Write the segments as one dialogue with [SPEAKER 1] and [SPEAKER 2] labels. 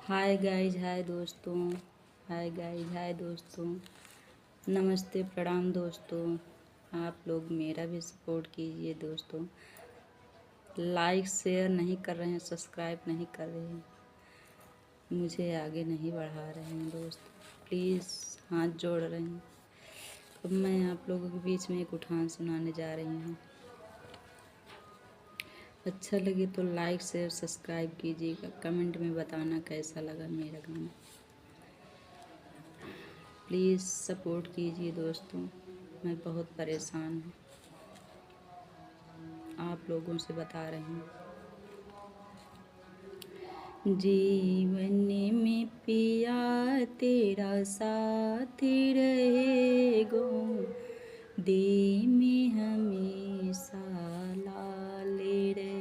[SPEAKER 1] Hi guys, हाय दोस्तों। Hi guys, हाय दोस्तों। नमस्ते, प्रणाम दोस्तों। आप लोग मेरा भी सपोर्ट कीजिए दोस्तों। लाइक शेयर नहीं कर रहे हैं, सब्सक्राइब नहीं कर रहे हैं, मुझे आगे नहीं बढ़ा रहे हैं दोस्त। प्लीज़ हाथ जोड़ रहे हैं। अब मैं आप लोगों के बीच में एक उठान सुनाने जा रही हूँ। अच्छा लगे तो लाइक शेयर सब्सक्राइब कीजिएगा। कमेंट में बताना कैसा लगा मेरा गाना। प्लीज़ सपोर्ट कीजिए दोस्तों। मैं बहुत परेशान हूँ, आप लोगों से बता रही हूँ। जीवन में पिया तेरा साथ रहेगो, दे में हमेशा लाले रहे।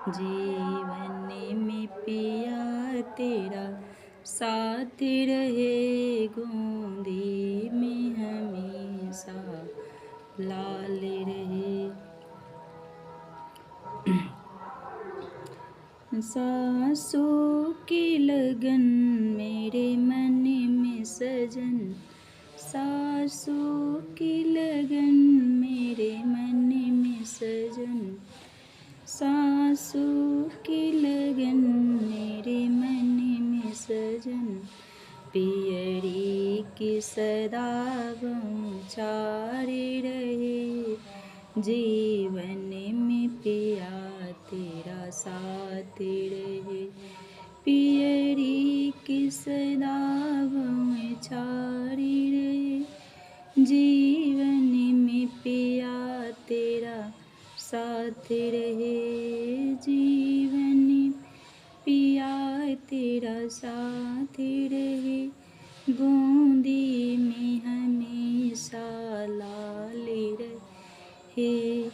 [SPEAKER 1] जीवन में पिया तेरा साथ रहेगो, दे में हमेशा लाले रहे। सासों की लगन मेरे मन में सजन, सासों की लगन मेरे मन में सजन, सासों की लगन मेरे मन में सजन। पियरी की सदा चारे रहे, जीवन में पिया तेरा साथ रहे। पियरी की सदा छारी रहे, जीवन में पिया तेरा साथ रहे। जीवन में पिया तेरा साथ रहे, गोदी में हमेशा लाले रहे।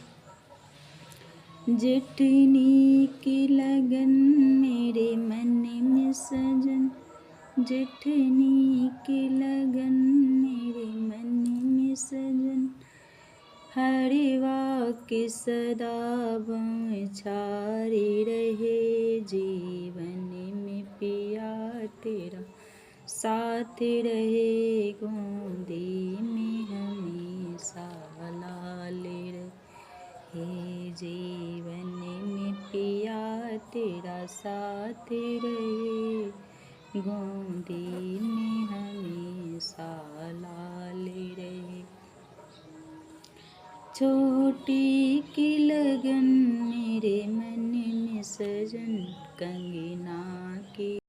[SPEAKER 1] जेठनी की लगन मेरे मन में सजन, जेठनी की लगन मेरे मन में सजन। हरिवा के सदा छारे रहे, जीवन में पिया तेरा साथ रहे, गोदी में हमेशा लाले रहे। जीवन में पिया तेरा साथ रहे, गोदी में हमेशा लाले रहे। छोटी की लगन मेरे मन में सजन, कंगना की